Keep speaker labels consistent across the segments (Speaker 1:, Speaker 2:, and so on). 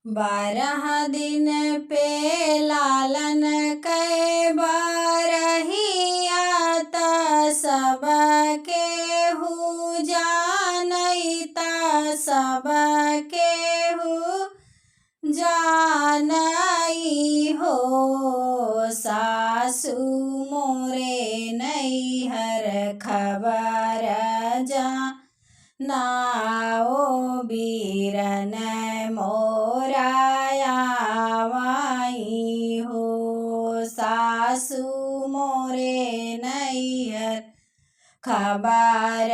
Speaker 1: बारह दिन पे लालन कै बारहिया त सब केहू जानैता सब केहू जानई हो। सासु मोरे नैहर खबर जा नाओ बीरन मोराया वाई हो। सासु मोरे नैहर खबर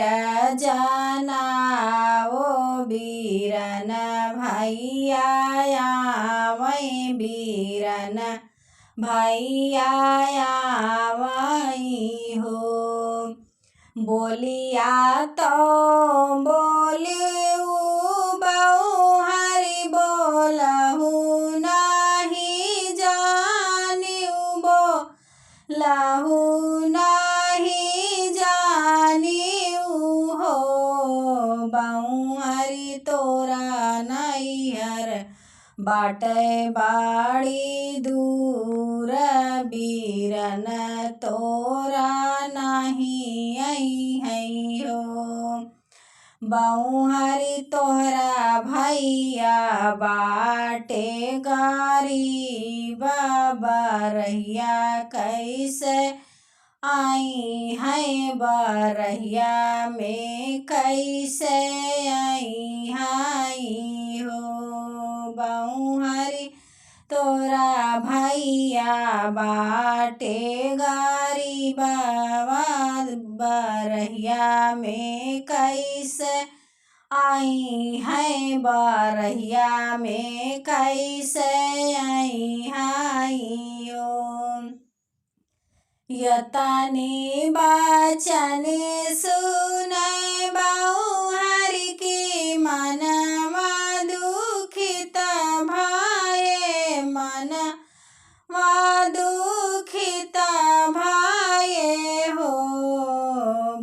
Speaker 1: जनाओ बीरन भैया वही बीरन भैया वही हो। बोलिया तो बोलू बहुहरि बोलहु नाही जानिउ बोलहु नाही जानिउ हो। बहुहरि तोरा नैहर बाटे बाड़ी दूर बीरन तोरा नहीं आई हो। बहुहरि तोहरा भैया बाटे गरीब बरहिया कैसे आई है बरहिया में कैसे आई हो। बहुहरि तोरा भैया बाटे गरीब बरहिया में कैसे आई है बरहिया में कैसे आई हो। यतनी बचन सुनै बहुहरि की मनवा दुखित भाए मनवा दुखित भाए हो।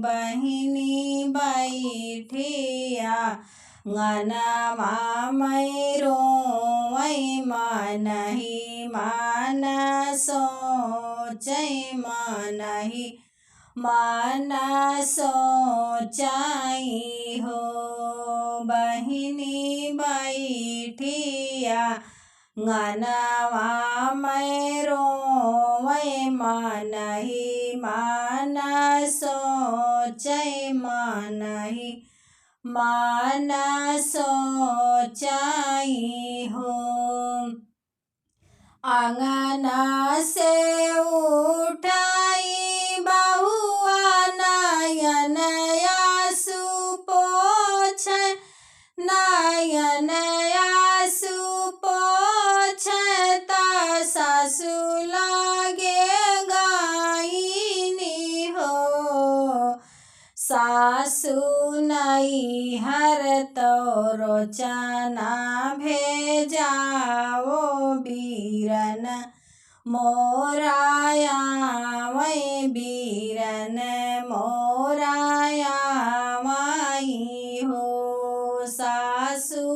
Speaker 1: बहिनी बैठिया ngनमा मैरो मनहि मान सोचै मनहि मान सोचाई हो। बहिनी बैठिया ngनमा मैरो मनहि मान सोचै मनहि मान सोचाई हो। आंगना से उठाई बहुआ नयन आंसू पोंछै नयन आंसू पोंछै ता सासु लागे गाइनी हो। सासु नैहर तोरो चना भेजाओ बीरन मोराया वही बीरन मोराया वही हो। सासु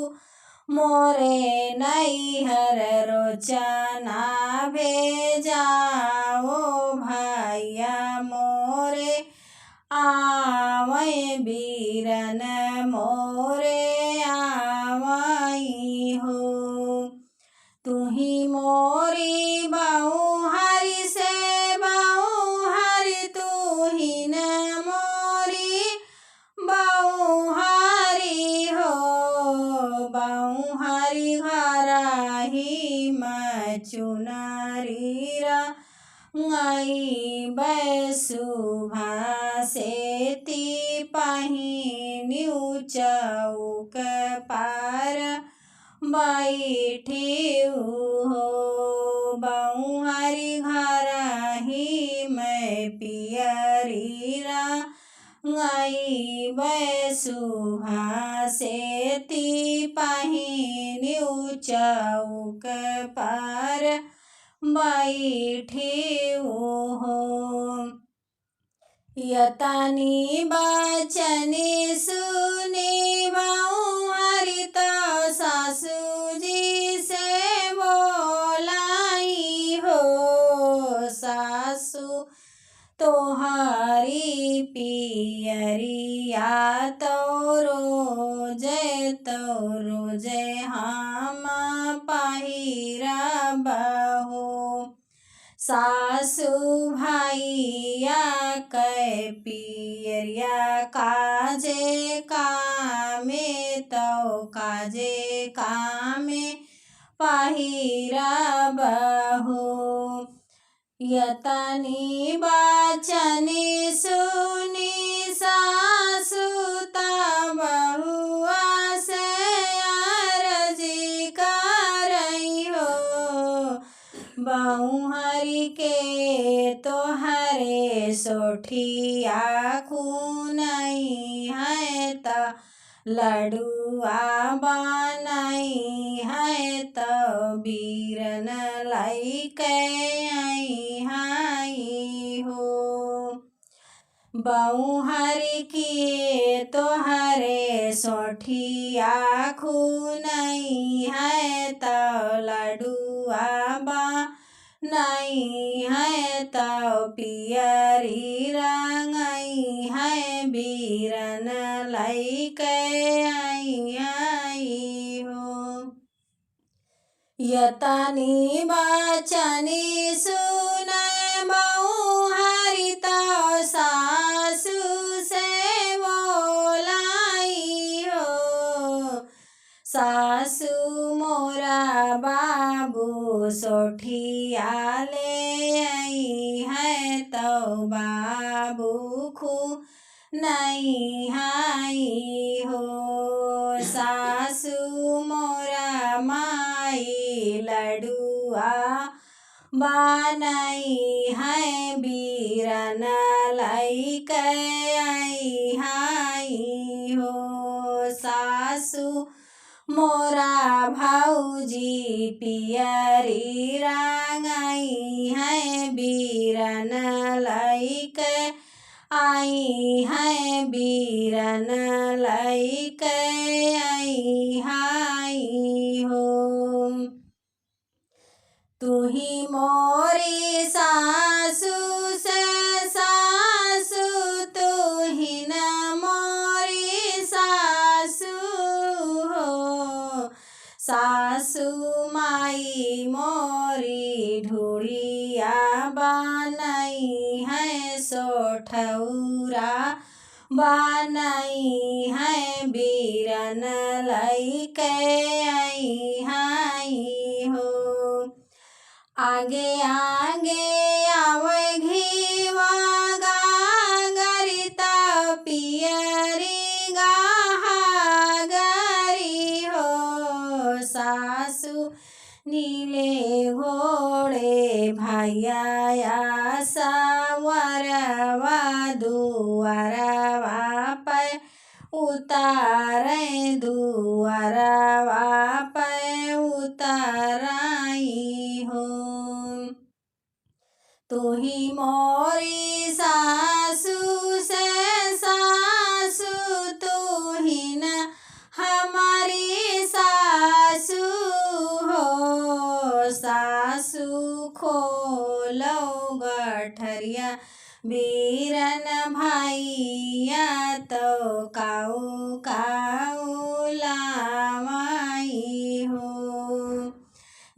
Speaker 1: मोरे नैहर रोचना भेजाओ भैया मोरे आवै बीरन मोरे आवई हो। तुही मोरी बहुहरि से बहुहरि तुही न मोरी बहुहरि हो। बहुहरि घरही मैं चुनरीरा ngई बैसुभा सेती पहिनिउ चौक पार बैठिउ हो। बहुहरि घरही मैं पियरीरा ngई बैसुभा सेती पहिनिउ चौक पार बैठिउ हो। यतनी बचन सुनी बहुहरि तो सासु जी पियरिया तो रोजे हम पहिरब हो। सासु भैया कै पियरिया काजे कामे तो काजे कामे पहिरब हो। यतनी बचनी सुनी सासु बहुआ से अर्जी करई हो। बहुहरी के तोहरे सोठिया खूनई है त लडुआ बनई है त बीरन लैके आई हो। बहुहरी किए तोहरे सोठिया खूनई है त लडुआ बनई है त पियरी रंगई है बीरन लैके आई हो। यतनी बचनी सुनय बहुहरी तो सासु से बोलाई हो। सासु मोरा बाबू सोठिया ले आई है तो बाबू खूनई आई हो। सासु मोरा माई लडुआ बनई है बीरन लैके आई हो। सासु मोरा भौजी पियरी रंगई है बीरन लैके आई है बीरन लैके आई हो। तुही मोरी सासु से सासु तुही न मोरी सासु हो। सासु माई मोरी ढूढ़िया बनई है सोठौरा बनई है बीरन लैके आई हो। आगे आगे आवे घीवा गागरी त पियरी गागरी हो। सासु नीले घोड़े भैया सवरवा दुअरवा पे उतारे दुअरवा पे उतराई हो। तुही मोरी सासु से सासु तुही न हमारी सासु हो। सासु खोलो गठरिया बीरन भैया तो काऊ काऊ लावाई हो।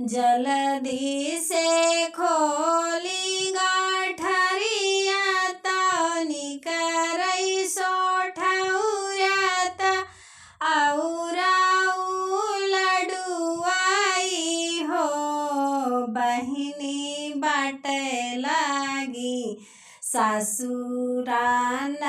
Speaker 1: जल्दी से खोली गठरिया तो निकरई सोठौरा त औरा लडुआई हो। बहिनी बाटे लागी ससुरान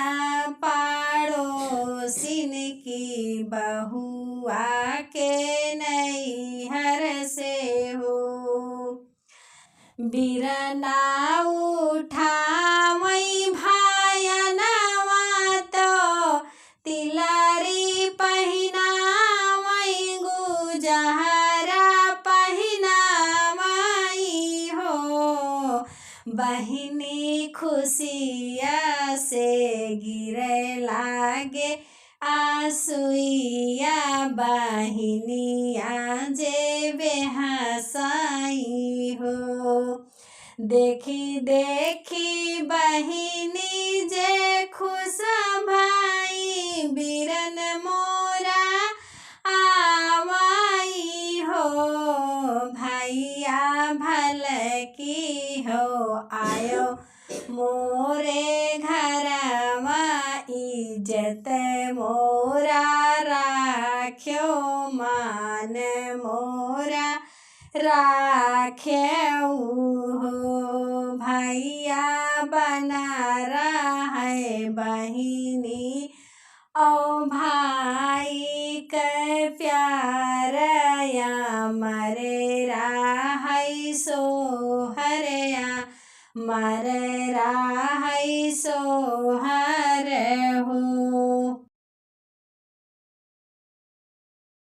Speaker 1: पड़ोसिन की बहुआ के नैहर से हो। बीरना उठावई भायनवा तो तिलरी पहिनावई गुजहरा पहिनावई हो। बहिनी खुशिया से गिरे लागे आसुइया बहिनिया जे बेहसाई हो। देखी देखी बहिनी जे खुश भाई बिरन मोरा आवाई हो भैया भल की हो आयो मोरे घरवा इज्जत मोरा राख्यो मान मोरा राख्यो हो भैया बना रहा है बहिनी ओ भाई के प्यार या मरे राह सोहरया मर